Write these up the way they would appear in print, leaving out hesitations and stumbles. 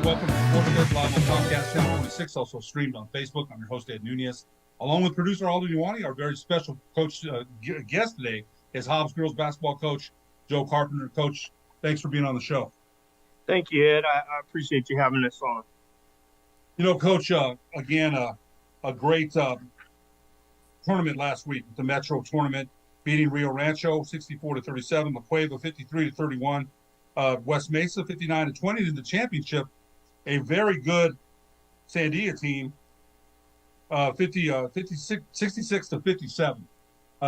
welcome to Sports Biz Live on Comcast Channel 26, also streamed on Facebook. I'm your host, Ed Nunez. Along with producer Alden Iwani, our very special coach guest today is Hobbs girls basketball coach Joe Carpenter. Coach, thanks for being on the show. Thank you, Ed. I appreciate you having us on. You know, Coach, again, a great tournament last week, the Metro tournament, beating Rio Rancho 64-37, La Cueva 53-31, West Mesa 59-20 in the championship. A very good Sandia team, 66-57.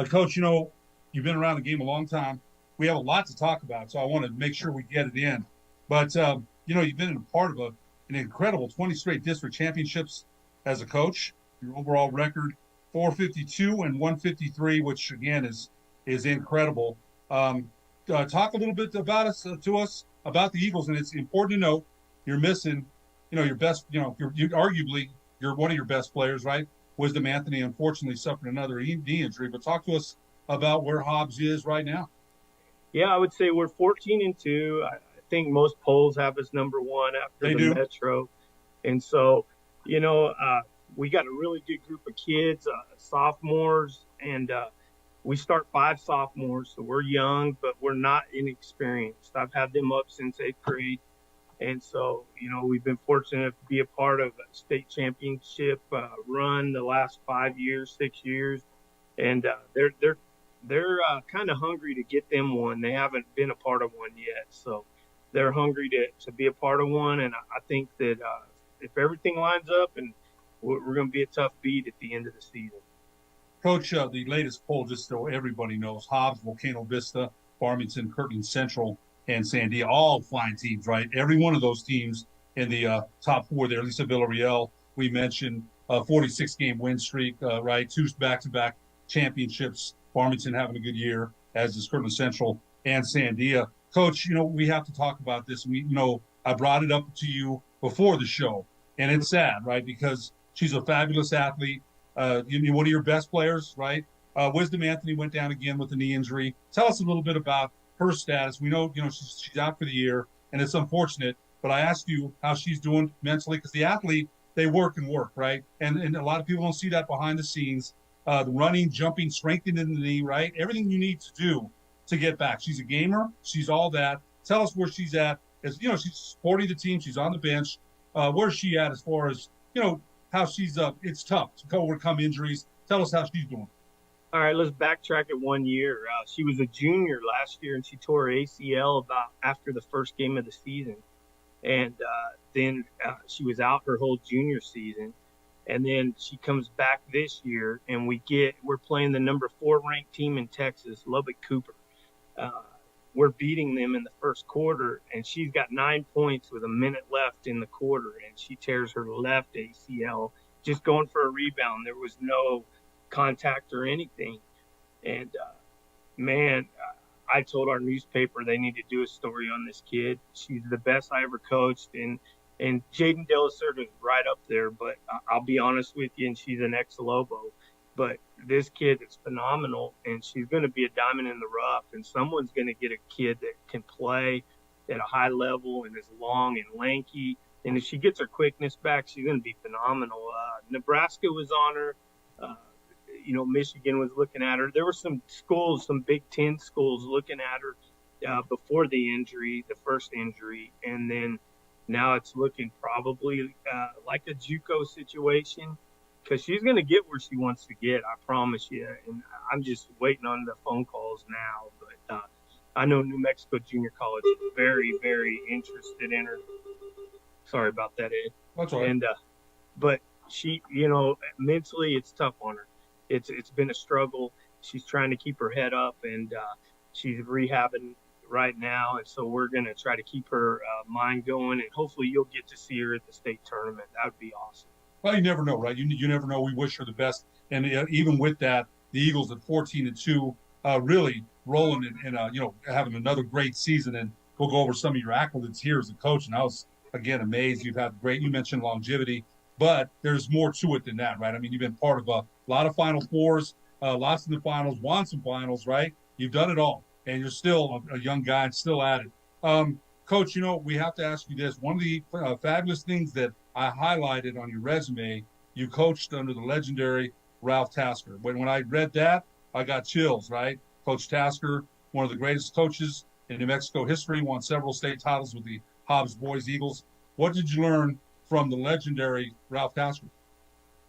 Coach, you know, you've been around the game a long time. We have a lot to talk about, so I want to make sure we get it in. But, you know, you've been a part of an incredible 20 straight district championships as a coach. Your overall record, 452 and 153, which, again, is incredible. Talk a little bit about us about the Eagles, and it's important to note you're missing, you know, your best, you know, you're arguably one of your best players, right? Wisdom Anthony unfortunately suffered another knee injury, but talk to us about where Hobbs is right now. Yeah, I would say we're 14-2. I think most polls have us number one after the Metro. And so, you know, we got a really good group of kids, sophomores, and we start 5 sophomores, so we're young, but we're not inexperienced. I've had them up since 8th grade. And so, you know, we've been fortunate to be a part of a state championship run the last 5 years, 6 years. And they're kind of hungry to get them one. They haven't been a part of one yet. So they're hungry to be a part of one. And I think that if everything lines up, and we're going to be a tough beat at the end of the season. Coach, the latest poll, just so everybody knows, Hobbs, Volcano Vista, Farmington, Kirtland Central, and Sandia, all flying teams, right? Every one of those teams in the top 4 there. Lisa Villarreal, we mentioned, 46-game win streak, right? 2 back-to-back championships. Farmington having a good year, as is Kirtland Central and Sandia. Coach, you know, we have to talk about this. You know, I brought it up to you before the show, and it's sad, right? Because she's a fabulous athlete. You're one of your best players, right? Wisdom Anthony went down again with a knee injury. Tell us a little bit about her status. We know, you know, she's out for the year, and it's unfortunate. But I asked you how she's doing mentally, because the athlete, they work and work, right? And a lot of people don't see that behind the scenes. The running, jumping, strengthening the knee, right? Everything you need to do to get back. She's a gamer. She's all that. Tell us where she's at. As you know, she's supporting the team. She's on the bench. Where's she at as far as, you know, how she's it's tough to overcome injuries. Tell us how she's doing. All right, let's backtrack it 1 year. She was a junior last year, and she tore her ACL about after the first game of the season. And then she was out her whole junior season. And then she comes back this year, and we're playing the number 4 ranked team in Texas, Lubbock Cooper. We're beating them in the first quarter, and she's got 9 points with a minute left in the quarter, and she tears her left ACL just going for a rebound. There was no contact or anything. And I told our newspaper they need to do a story on this kid. She's the best I ever coached, and Jaden Delacerda is right up there, but I'll be honest with you, and she's an ex-Lobo. But this kid is phenomenal, and she's going to be a diamond in the rough, and someone's going to get a kid that can play at a high level and is long and lanky. And if she gets her quickness back, she's going to be phenomenal. Nebraska was on her. You know, Michigan was looking at her. There were some schools, some Big Ten schools looking at her before the injury, the first injury. And then now it's looking probably like a JUCO situation, because she's going to get where she wants to get, I promise you. And I'm just waiting on the phone calls now. But I know New Mexico Junior College is very, very interested in her. Sorry about that, Ed. That's all right. And, but she, you know, mentally it's tough on her. It's been a struggle. She's trying to keep her head up, and she's rehabbing right now. And so we're going to try to keep her mind going, and hopefully you'll get to see her at the state tournament. That would be awesome. Well, you never know, right? You never know. We wish her the best. And even with that, the Eagles at 14-2, really rolling and you know, having another great season. And we'll go over some of your accolades here as a coach. And I was, again, amazed. You've had great, you mentioned longevity, but there's more to it than that, right? I mean, you've been part of a lot of Final Fours, lots in the finals, won some finals, right? You've done it all, and you're still a young guy and still at it. Coach, we have to ask you this. One of the fabulous things that I highlighted on your resume, you coached under the legendary Ralph Tasker. When I read that, I got chills, right? Coach Tasker, one of the greatest coaches in New Mexico history, won several state titles with the Hobbs Boys Eagles. What did you learn from the legendary Ralph Tasker?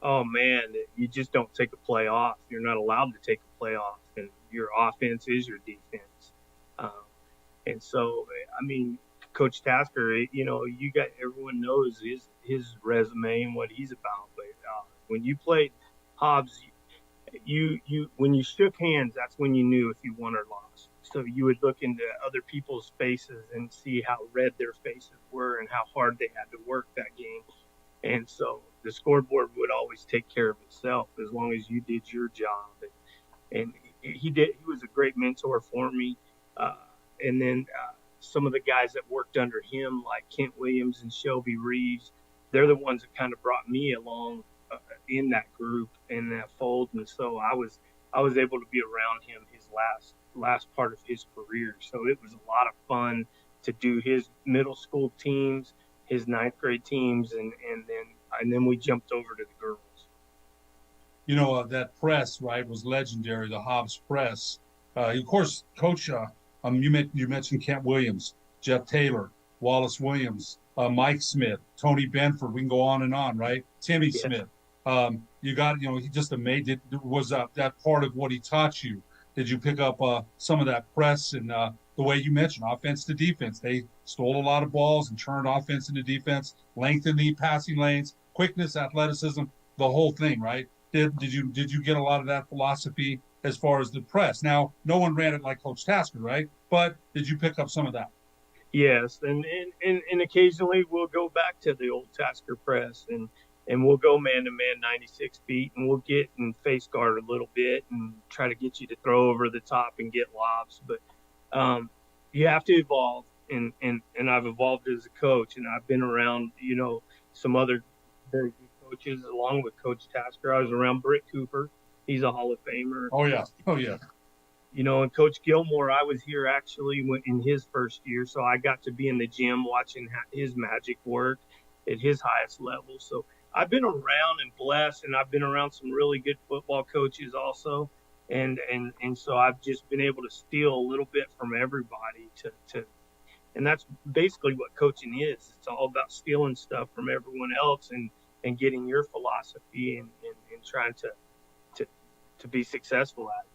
Oh man, you just don't take a play off. You're not allowed to take a play off, and your offense is your defense. Um, and so, I mean, Coach Tasker, you got everyone knows his resume and what he's about. But when you played Hobbs, you when you shook hands, that's when you knew if you won or lost. So you would look into other people's faces and see how red their faces were and how hard they had to work that game. And so the scoreboard would always take care of itself as long as you did your job. And he did. He was a great mentor for me. And then some of the guys that worked under him, like Kent Williams and Shelby Reeves, they're the ones that kind of brought me along in that group in that fold. And so I was able to be around him his last part of his career. So it was a lot of fun to do his middle school teams, his ninth grade teams, and then we jumped over to the girls. That press, right, was legendary, the Hobbs press. Of course, Coach, you mentioned Kent Williams, Jeff Taylor, Wallace Williams, Mike Smith, Tony Benford. We can go on and on, right? Timmy Yes. Smith. You got, he just amazed. Was that part of what he taught you? Did you pick up some of that press and the way you mentioned, offense to defense? They stole a lot of balls and turned offense into defense, lengthened the passing lanes, quickness, athleticism, the whole thing, right? Did you get a lot of that philosophy as far as the press? Now, no one ran it like Coach Tasker, right? But did you pick up some of that? Yes, and occasionally we'll go back to the old Tasker press and we'll go man to man 96 feet and we'll get and face guard a little bit and try to get you to throw over the top and get lobs. But you have to evolve, and I've evolved as a coach, and I've been around some other very good coaches along with Coach Tasker. I was around Britt Cooper. He's a Hall of Famer. Oh yeah. And Coach Gilmore, I was here actually in his first year, so I got to be in the gym watching his magic work at his highest level. So I've been around and blessed, and I've been around some really good football coaches also, and so I've just been able to steal a little bit from everybody to and that's basically what coaching is. It's all about stealing stuff from everyone else and getting your philosophy and trying to be successful at it.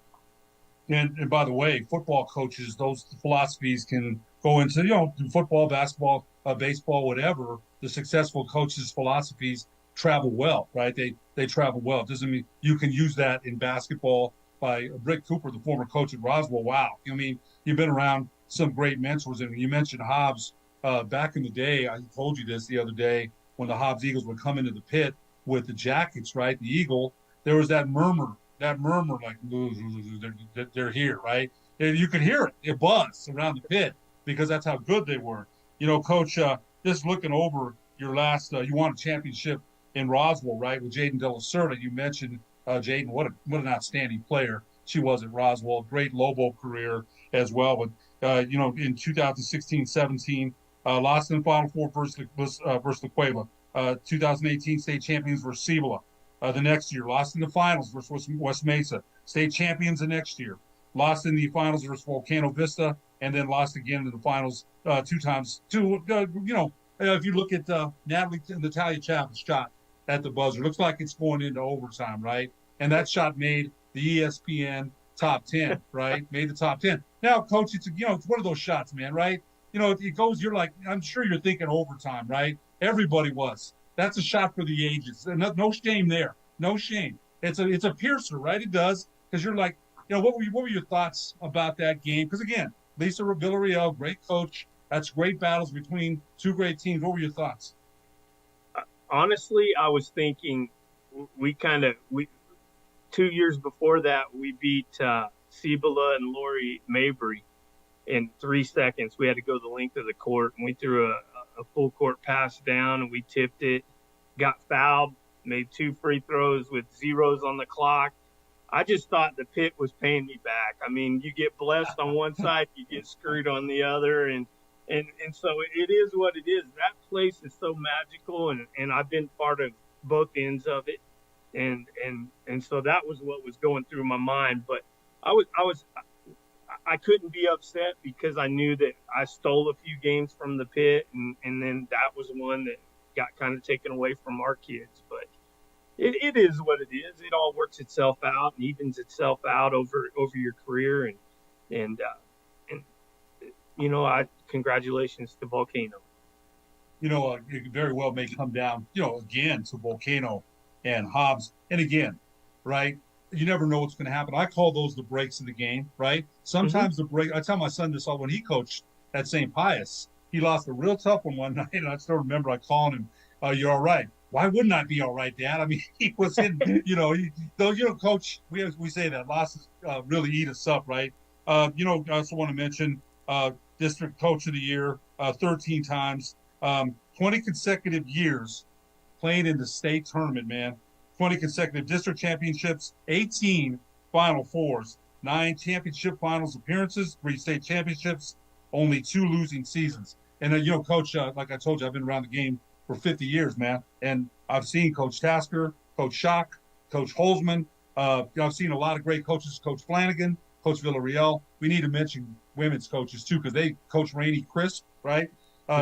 And by the way, football coaches, those philosophies can go into football, basketball, baseball, whatever. The successful coaches' philosophies travel well, right? They travel well. It doesn't mean you can use that in basketball. By Britt Cooper, the former coach at Roswell. Wow, you've been around some great mentors, and you mentioned Hobbs back in the day. I told you this the other day when the Hobbs Eagles would come into the pit with the Jackets, right? The Eagle. There was that murmur like they're here, right? And you could hear it. It buzzed around the pit because that's how good they were. Coach, just looking over your last, you won a championship in Roswell, right, with Jaden De La Cerda. You mentioned Jaden, what an outstanding player she was at Roswell. Great Lobo career as well. But in 2016-17, lost in the Final Four versus La Cueva. 2018 state champions versus Cibola. The next year, lost in the finals versus West Mesa. State champions the next year. Lost in the finals versus Volcano Vista, and then lost again in the finals two times. If you look at Natalia Chapman's shot at the buzzer, looks like it's going into overtime, right? And that shot made the ESPN top 10, right? Made the top 10. Now, Coach, it's one of those shots, man, right? It goes, you're like, I'm sure you're thinking overtime, right? Everybody was. That's a shot for the ages. No shame there. No shame. It's a piercer, right? It does. Because you're like, what were your thoughts about that game? Because again, Lisa Villarreal, great coach. That's great battles between two great teams. What were your thoughts? Honestly, I was thinking we 2 years before that, we beat Cibola and Lori Mabry in 3 seconds. We had to go the length of the court, and we threw a full court pass down, and we tipped it, got fouled, made 2 free throws with zeros on the clock. I just thought the pit was paying me back. I mean, you get blessed on one side, you get screwed on the other, and and so it is what it is. That place is so magical, and I've been part of both ends of it, and so that was what was going through my mind. But I couldn't be upset because I knew that I stole a few games from the pit, and then that was one that got kind of taken away from our kids. But it is what it is. It all works itself out and evens itself out over your career, and I congratulations to Volcano. It very well may come down, again to Volcano and Hobbs. And again, right? You never know what's going to happen. I call those the breaks of the game, right? Sometimes the break. I tell my son this all when he coached at St. Pius. He lost a real tough one night, and I still remember I called him, "You're all right." Why wouldn't I be all right, Dad? I mean, he was in, Coach. We say that losses really eat us up, right? I also want to mention District Coach of the Year 13 times, 20 consecutive years playing in the state tournament, man. 20 consecutive district championships, 18 Final Fours, 9 championship finals appearances, 3 state championships, only 2 losing seasons. And, Coach, like I told you, I've been around the game for 50 years, man. And I've seen Coach Tasker, Coach Schock, Coach Holzman. I've seen a lot of great coaches, Coach Flanagan, Coach Villarreal. We need to mention women's coaches, too, because Coach Rainey Crisp, right?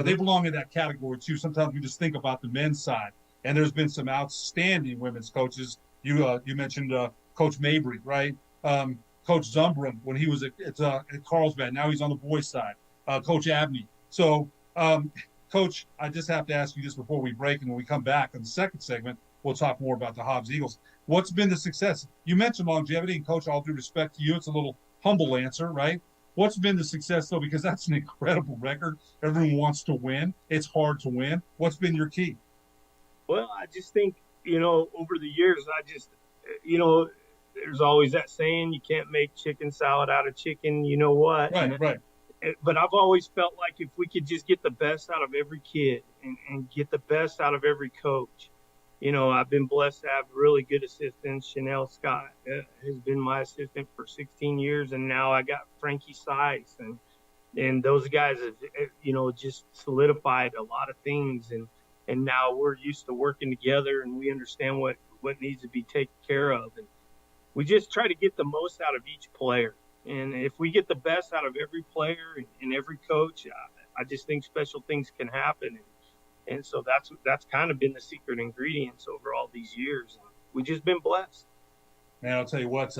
They belong in that category, too. Sometimes we just think about the men's side. And there's been some outstanding women's coaches. You mentioned Coach Mabry, right? Coach Zumbrin when he was at Carlsbad. Now he's on the boys' side. Coach Abney. So, Coach, I just have to ask you this before we break, and when we come back in the second segment, we'll talk more about the Hobbs Eagles. What's been the success? You mentioned longevity, and Coach, all due respect to you, it's a little humble answer, right? What's been the success, though? Because that's an incredible record. Everyone wants to win. It's hard to win. What's been your key? Well, I just think, over the years, there's always that saying, you can't make chicken salad out of chicken, you know what? Right. But I've always felt like if we could just get the best out of every kid and get the best out of every coach. I've been blessed to have really good assistants. Chanel Scott has been my assistant for 16 years, and now I got Frankie Sykes. And those guys have, just solidified a lot of things. And now we're used to working together, and we understand what needs to be taken care of. And we just try to get the most out of each player. And if we get the best out of every player and every coach, I just think special things can happen. And so that's kind of been the secret ingredients over all these years. We've just been blessed. Man, I'll tell you what,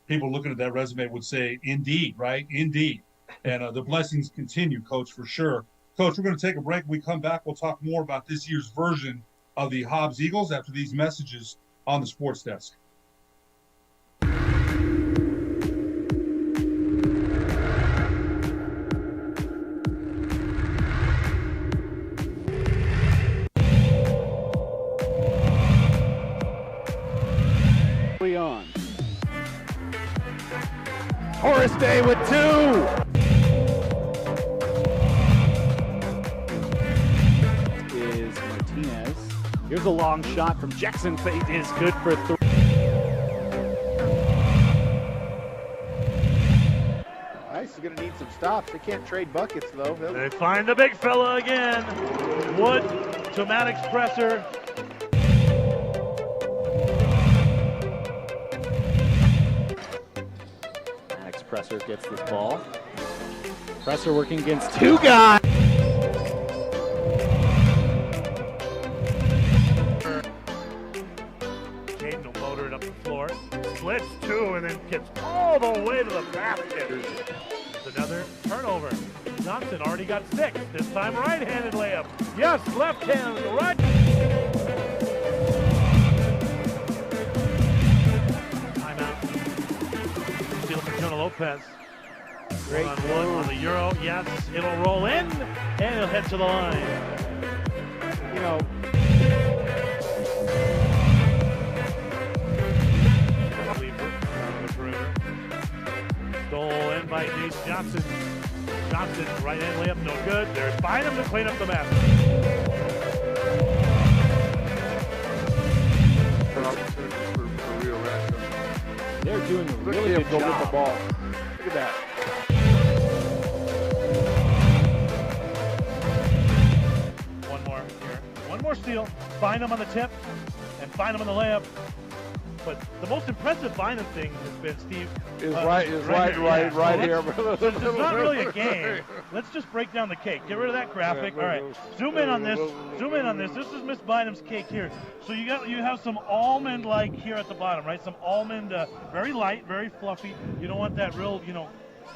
people looking at that resume would say, indeed, right? Indeed. And the blessings continue, Coach, for sure. Coach, we're going to take a break. When we come back, we'll talk more about this year's version of the Hobbs Eagles after these messages on the Sports Desk. On. Horace Day with 2. Is Martinez. Here's a long shot from Jackson. Fate is good for 3. Nice. He's going to need some stops. They can't trade buckets, though. They find the big fella again. Wood to Maddox Presser. Presser gets this ball. Presser working against 2 guys. Caden will motor it up the floor. Splits 2 and then gets all the way to the basket. It's another turnover. Johnson already got 6. This time right-handed layup. Yes, left hand, right. Lopez. Great one on the Euro. Yes, it'll roll in and it'll head to the line. Stole in by Jace Johnson. Johnson, right hand layup, no good. There's Bynum to clean up the mess. They're doing a really good job. With the ball. Look at that. more steal, find them on the tip, and find them on the layup. But the most impressive Bynum thing has been, Steve. Right here. So it's not really a game. Let's just break down the cake. Get rid of that graphic. All right, zoom in on this. This is Miss Bynum's cake here. So you have some almond like here at the bottom, right? Some almond, very light, very fluffy. You don't want that real,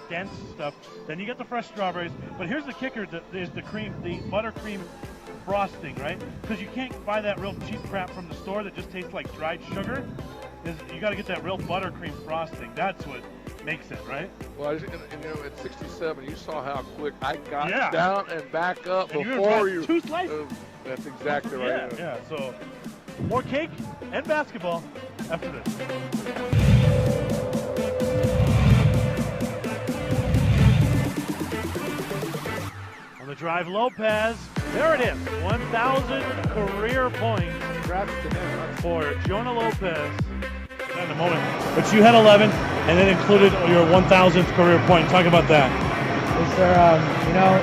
dense stuff. Then you get the fresh strawberries. But here's the kicker: is the buttercream frosting, right? Because you can't buy that real cheap crap from the store that just tastes like dried sugar. You got to get that real buttercream frosting. That's what makes it, right? Well, at 67, you saw how quick I got down and back up and before you. 2 slices. That's exactly right. Yeah. So more cake and basketball after this. On the drive, Lopez. There it is. 1,000 career points for Jonah Lopez. In a moment. But you had 11 and then included your 1,000th career point. Talk about that. Yes, sir.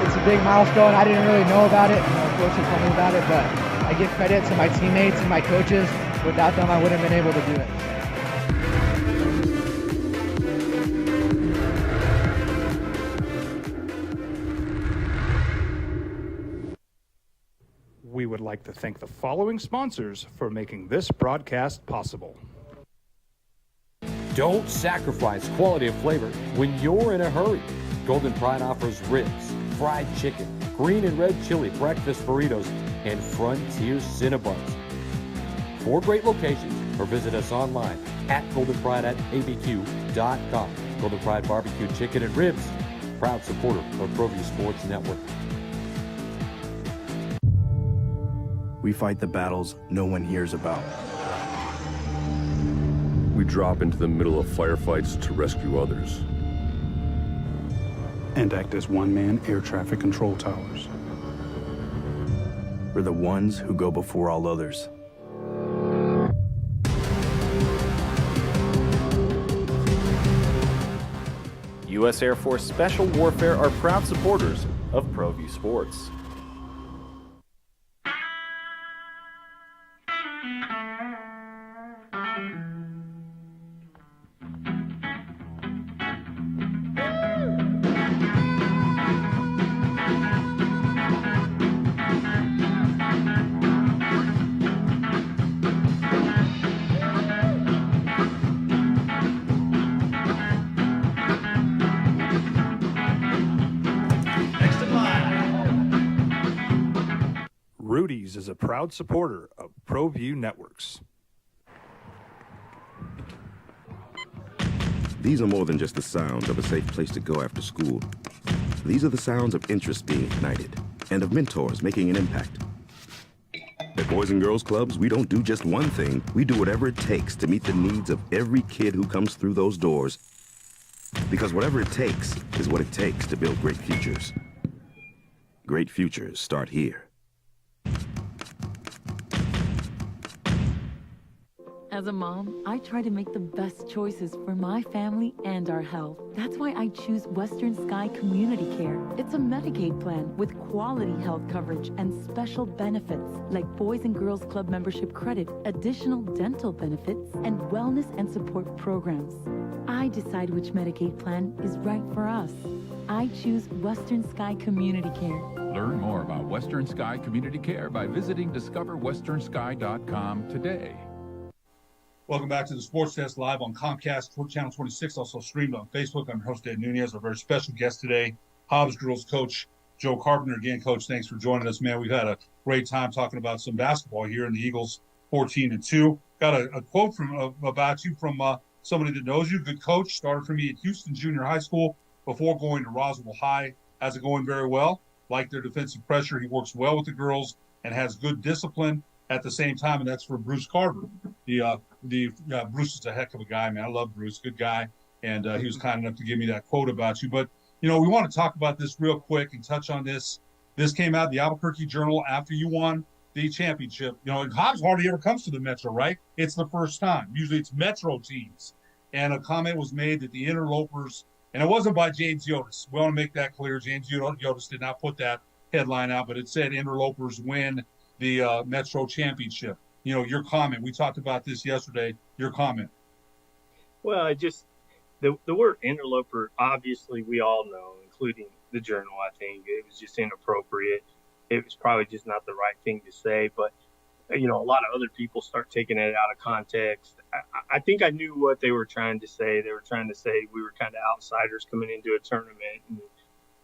It's a big milestone. I didn't really know about it. Coach had told me about it, but I give credit to my teammates and my coaches. Without them, I wouldn't have been able to do it. We would like to thank the following sponsors for making this broadcast possible. Don't sacrifice quality of flavor when you're in a hurry. Golden Pride offers ribs, fried chicken, green and red chili breakfast burritos, and Frontier Cinnabons. 4 great locations, or visit us online at goldenpride@abq.com. Golden Pride Barbecue Chicken and Ribs, proud supporter of ProView Sports Network. We fight the battles no one hears about. We drop into the middle of firefights to rescue others. And act as one-man air traffic control towers. We're the ones who go before all others. U.S. Air Force Special Warfare are proud supporters of ProView Sports. Rudy's is a proud supporter of ProView Networks. These are more than just the sounds of a safe place to go after school. These are the sounds of interest being ignited and of mentors making an impact. At Boys and Girls Clubs, we don't do just one thing. We do whatever it takes to meet the needs of every kid who comes through those doors. Because whatever it takes is what it takes to build great futures. Great futures start here. As a mom, I try to make the best choices for my family and our health. That's why I choose Western Sky Community Care. It's a Medicaid plan with quality health coverage and special benefits like Boys and Girls Club membership credit, additional dental benefits, and wellness and support programs. I decide which Medicaid plan is right for us. I choose Western Sky Community Care. Learn more about Western Sky Community Care by visiting discoverwesternsky.com today. Welcome back to the Sports Desk live on Comcast Channel 26, also streamed on Facebook. I'm your host, Ed Nunez. Our very special guest today, Hobbs girls coach Joe Carpenter. Again, Coach, thanks for joining us, man. We've had a great time talking about some basketball here in the Eagles 14-2. Got a quote about you from somebody that knows you. Good coach. Started for me at Houston Junior High School before going to Roswell High. Has it going very well. Like their defensive pressure. He works well with the girls and has good discipline at the same time, and that's for Bruce Carver. Bruce is a heck of a guy, man. I love Bruce, good guy, and he was kind enough to give me that quote about you. But, we want to talk about this real quick and touch on this. This came out in the Albuquerque Journal after you won the championship. Hobbs hardly ever comes to the Metro, right? It's the first time. Usually it's Metro teams. And a comment was made that the interlopers, and it wasn't by James Yotis. We want to make that clear. James Yotis did not put that headline out, but it said interlopers win the Metro Championship. Your comment. We talked about this yesterday. Your comment. Well, the word interloper, obviously we all know, including the Journal, I think. It was just inappropriate. It was probably just not the right thing to say. But, a lot of other people start taking it out of context. I think I knew what they were trying to say. They were trying to say we were kind of outsiders coming into a tournament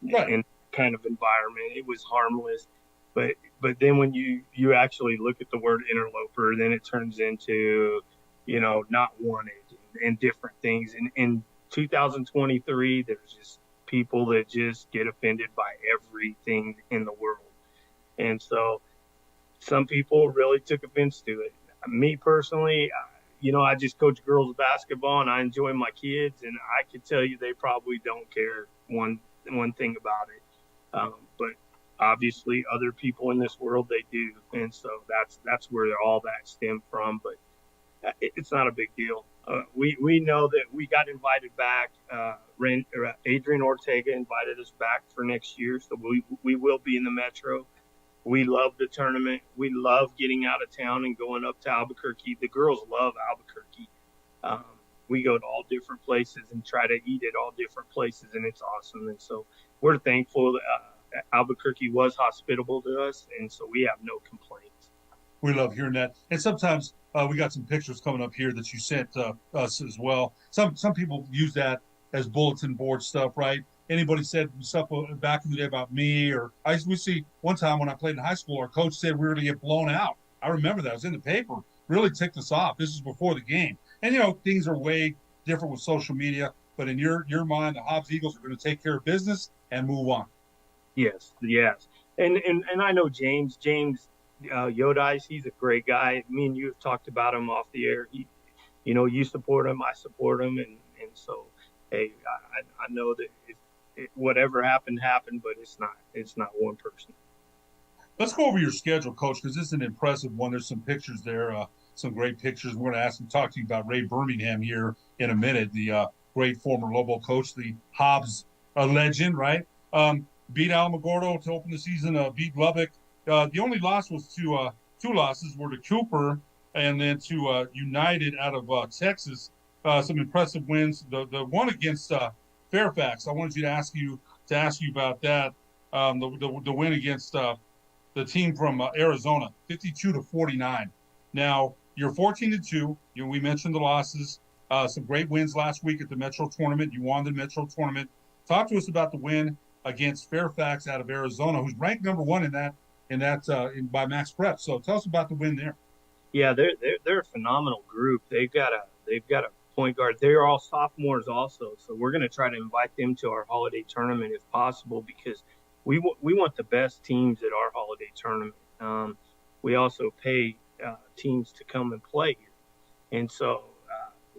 and kind of environment. It was harmless. But then when you actually look at the word interloper, then it turns into, not wanted and different things. And in 2023, there's just people that just get offended by everything in the world. And so some people really took offense to it. Me personally, I just coach girls basketball and I enjoy my kids, and I can tell you they probably don't care one thing about it. But obviously other people in this world, they do. And so that's where all that stemmed from. But it's not a big deal. We know that we got invited back. Adrian Ortega invited us back for next year. So we will be in the Metro. We love the tournament. We love getting out of town and going up to Albuquerque. The girls love Albuquerque. We go to all different places and try to eat at all different places, and it's awesome. And so we're thankful that Albuquerque was hospitable to us, and so we have no complaints. We love hearing that. And sometimes we got some pictures coming up here that you sent us as well. Some people use that as bulletin board stuff, right? Anybody said stuff back in the day about me, or we see one time when I played in high school, our coach said we were going to get blown out. I remember that. It was in the paper. Really ticked us off. This is before the game. And, things are way different with social media. But in your mind, the Hobbs Eagles are going to take care of business and move on. Yes. And I know James Yodice, he's a great guy. Me and you have talked about him off the air. You support him, I support him. And so, hey, I know that whatever happened, but it's not one person. Let's go over your schedule, Coach, because this is an impressive one. There's some pictures there, some great pictures. We're going to talk to you about Ray Birmingham here in a minute, the great former Lobo coach, the Hobbs legend, right? Beat Alamogordo to open the season, beat Lubbock. The only loss was two losses were to Cooper and then to United out of Texas. Some impressive wins. The one against Fairfax, I wanted to ask you about that. The win against the team from Arizona, 52-49. Now you're 14-2. We mentioned the losses. Some great wins last week at the Metro tournament. You won the Metro tournament. Talk to us about the win against Fairfax out of Arizona, who's ranked number one by Max Prep. So tell us about the win there. Yeah, they're a phenomenal group. They've got a point guard. They're all sophomores also, so we're going to try to invite them to our holiday tournament if possible, because we want the best teams at our holiday tournament. We also pay teams to come and play here, and so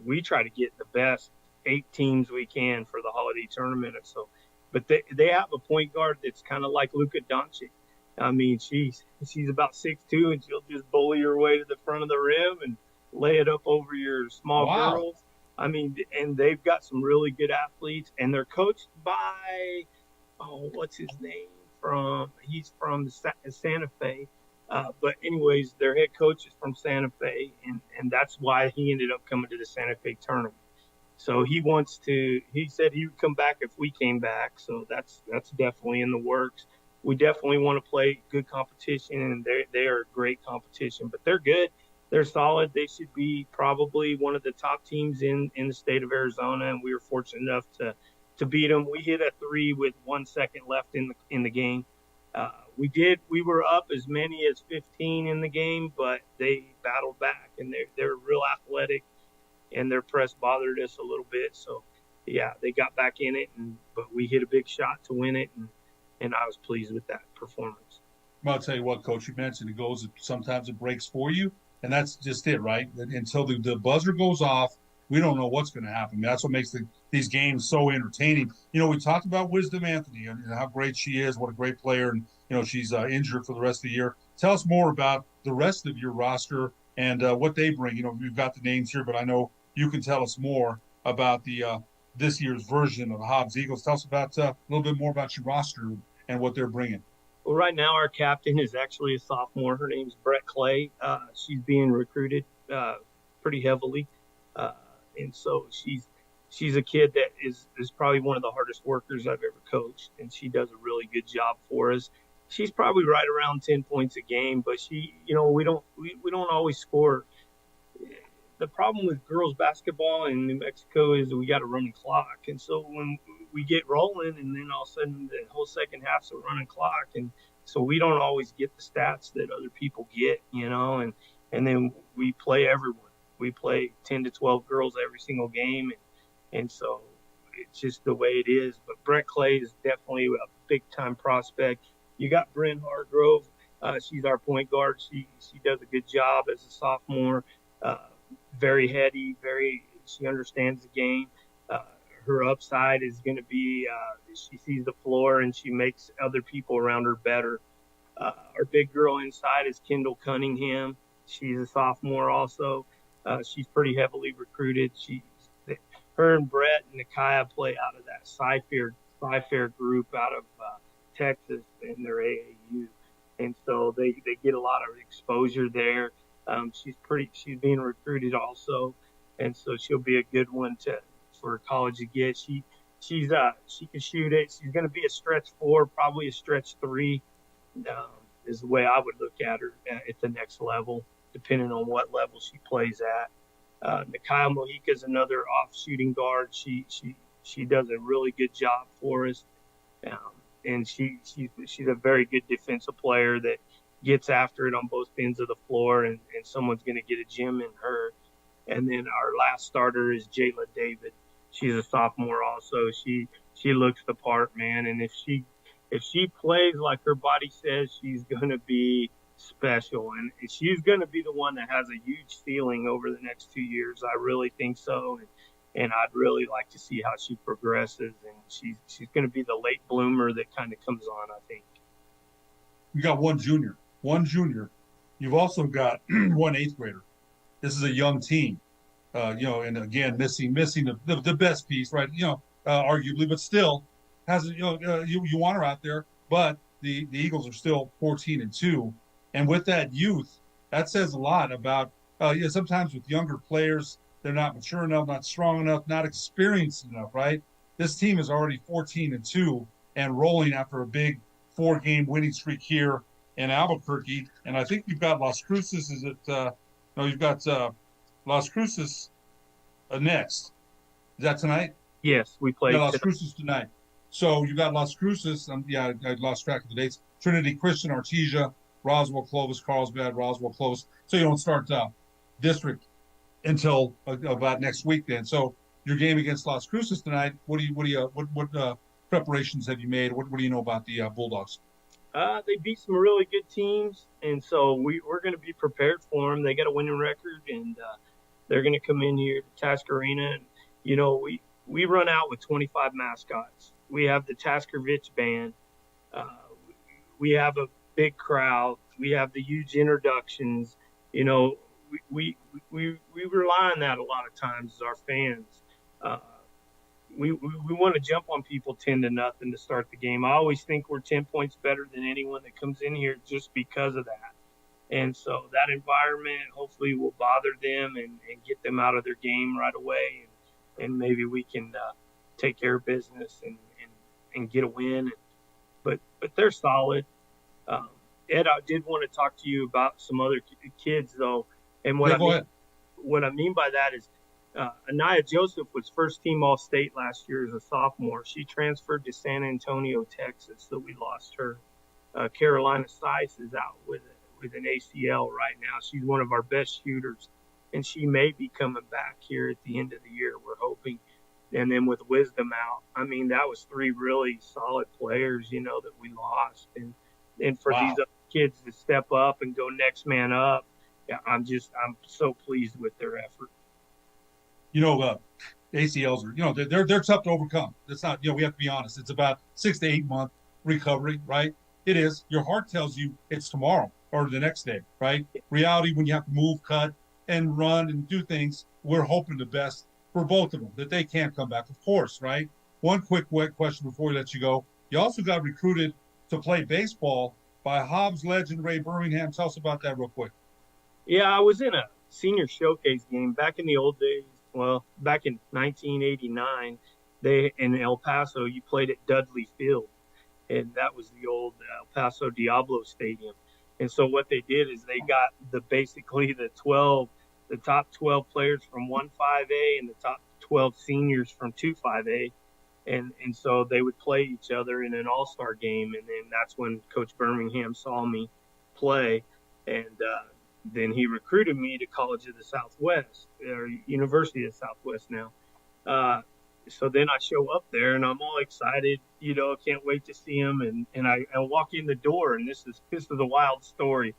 we try to get the best 8 teams we can for the holiday tournament. So, but they have a point guard that's kind of like Luka Doncic. I mean, she's about 6'2", and she'll just bully her way to the front of the rim and lay it up over your small girls. I mean, and they've got some really good athletes, and they're coached by, what's his name? He's from Santa Fe. But anyways, their head coach is from Santa Fe, and that's why he ended up coming to the Santa Fe tournament. So he said he would come back if we came back. So that's definitely in the works. We definitely want to play good competition, and they are a great competition, but they're good. They're solid. They should be probably one of the top teams in the state of Arizona, and we were fortunate enough to beat them. We hit a 3 with 1 second left in the game. We were up as many as 15 in the game, but they battled back, and they're real athletic, and their press bothered us a little bit. So, yeah, they got back in it, but we hit a big shot to win it, and I was pleased with that performance. Well, I'll tell you what, Coach, you mentioned sometimes it breaks for you. And that's just it, right? Until the buzzer goes off, we don't know what's going to happen. That's what makes these games so entertaining. We talked about Wisdom Anthony and how great she is, what a great player, and she's injured for the rest of the year. Tell us more about the rest of your roster and what they bring. We've got the names here, but I know you can tell us more about this year's version of the Hobbs Eagles. Tell us about a little bit more about your roster and what they're bringing. Well, right now our captain is actually a sophomore. Her name's Brett Clay. She's being recruited pretty heavily, and so she's a kid that is probably one of the hardest workers I've ever coached, and she does a really good job for us. She's probably right around 10 points a game, but we don't always score. The problem with girls basketball in New Mexico is we got a running clock, and so when we get rolling, and then all of a sudden the whole second half's a running clock, and so we don't always get the stats that other people get, and then we play everyone. We play 10 to 12 girls every single game, and so it's just the way it is. But Brett Clay is definitely a big-time prospect. You got Bryn Hargrove. She's our point guard. She does a good job as a sophomore. Very heady, she understands the game. Her upside is going to be she sees the floor and she makes other people around her better. Our big girl inside is Kendall Cunningham. She's a sophomore also. She's pretty heavily recruited. Her and Brett and Nakia play out of that Sci-Fair group out of Texas in their AAU. And so they get a lot of exposure there. She's being recruited also, and so she'll be a good one for college to get. She can shoot it. She's going to be a stretch 4, probably a stretch 3, is the way I would look at her at the next level, depending on what level she plays at. Nakia Mojica is another off shooting guard. She does a really good job for us, and she's a very good defensive player that gets after it on both ends of the floor, and someone's going to get a gem in her. And then our last starter is Jayla David. She's a sophomore also. She looks the part, man. And if she plays like her body says, she's going to be special. And she's going to be the one that has a huge ceiling over the next 2 years. I really think so. And I'd really like to see how she progresses. And she's going to be the late bloomer that kind of comes on, I think. You got one junior. You've also got one 8th grader. This is a young team, and again, missing the best piece, right? Arguably, but still hasn't, you want her out there, but the Eagles are still 14-2. And with that youth, that says a lot about, sometimes with younger players, they're not mature enough, not strong enough, not experienced enough, right? This team is already 14-2 and rolling after a big 4-game winning streak here in Albuquerque, and I think you've got Las Cruces. You've got Las Cruces next. Is that tonight? Yes, we play Las Cruces tonight. So you got Las Cruces. I lost track of the dates. Trinity Christian, Artesia, Roswell, Clovis, Carlsbad, Roswell, Clovis. So you don't start district until about next week. Then, so your game against Las Cruces tonight. What preparations have you made? What do you know about the Bulldogs? They beat some really good teams, and so we're going to be prepared for them. They got a winning record, and they're going to come in here to Task Arena. And, we run out with 25 mascots. We have the Taskervich band. We have a big crowd. We have the huge introductions. We rely on that a lot of times as our fans. We want to jump on people 10-0 to start the game. I always think we're 10 points better than anyone that comes in here just because of that. And so that environment hopefully will bother them and get them out of their game right away. And maybe we can take care of business and get a win. But they're solid. Ed, I did want to talk to you about some other kids, though. And what I mean by that is, Anaya Joseph was first team All-State last year as a sophomore. She transferred to San Antonio, Texas, so we lost her. Carolina Sice is out with an ACL right now. She's one of our best shooters, and she may be coming back here at the end of the year, we're hoping. And then with Wisdom out, that was 3 really solid players, that we lost. And for these other kids to step up and go next man up, I'm so pleased with their effort. ACLs are, they're tough to overcome. It's not, we have to be honest. It's about 6 to 8 month recovery, right? It is. Your heart tells you it's tomorrow or the next day, right? Reality, when you have to move, cut, and run and do things, we're hoping the best for both of them, that they can come back, of course, right? One quick question before we let you go. You also got recruited to play baseball by Hobbs legend Ray Birmingham. Tell us about that real quick. Yeah, I was in a senior showcase game back in the old days. Well, back in 1989, in El Paso, you played at Dudley Field, and that was the old El Paso Diablo Stadium. And so what they did is they got basically the top 12 players from 1-5A and the top 12 seniors from 2-5A. And so they would play each other in an all-star game. And then that's when Coach Birmingham saw me play. And then he recruited me to College of the Southwest, or University of the Southwest now. So then I show up there and I'm all excited, can't wait to see him. And I walk in the door, and this is a wild story.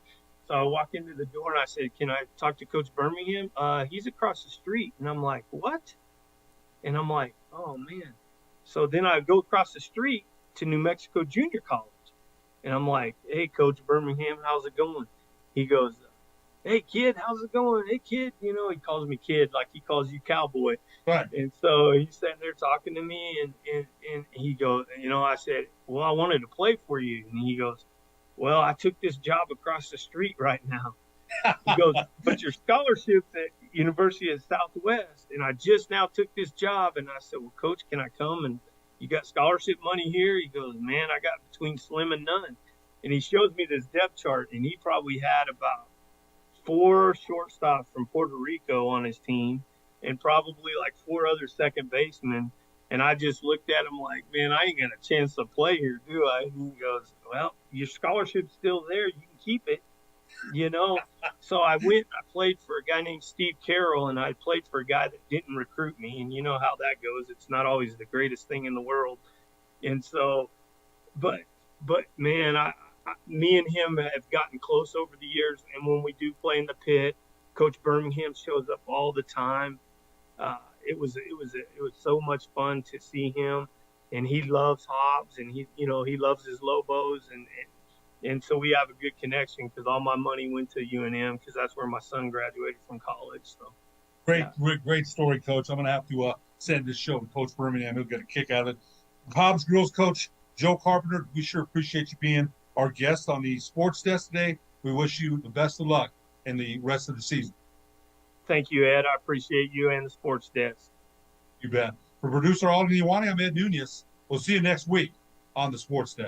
So I walk into the door and I said, "Can I talk to Coach Birmingham?" He's across the street. And I'm like, "What?" And I'm like, "Oh man." So then I go across the street to New Mexico Junior College. And I'm like, "Hey, Coach Birmingham, how's it going?" He goes, "Hey, kid, how's it going? Hey, kid." He calls me kid like he calls you cowboy. Right. And so he's sitting there talking to me, and he goes, I said, "Well, I wanted to play for you." And he goes, "Well, I took this job across the street right now." He goes, "But your scholarship's at University of Southwest, and I just now took this job." And I said, "Well, Coach, can I come? And you got scholarship money here?" He goes, "Man, I got between slim and none." And he shows me this depth chart, and he probably had about 4 shortstops from Puerto Rico on his team and probably like 4 other second basemen. And I just looked at him like, "Man, I ain't got a chance to play here, do I?" And he goes, "Well, your scholarship's still there. You can keep it." So I played for a guy named Steve Carroll, and I played for a guy that didn't recruit me. And you know how that goes. It's not always the greatest thing in the world. And so, but man, me and him have gotten close over the years. And when we do play in the pit, Coach Birmingham shows up all the time. It was so much fun to see him, and he loves Hobbs, and he loves his Lobos, and so we have a good connection because all my money went to UNM because that's where my son graduated from college. So great story, Coach. I'm going to have to send this show to Coach Birmingham. He'll get a kick out of it. Hobbs girls coach Joe Carpenter, we sure appreciate you being our guest on the Sports Desk today. We wish you the best of luck in the rest of the season. Thank you, Ed. I appreciate you and the Sports Desk. You bet. For producer Alden Iwani, I'm Ed Nunez. We'll see you next week on the Sports Desk.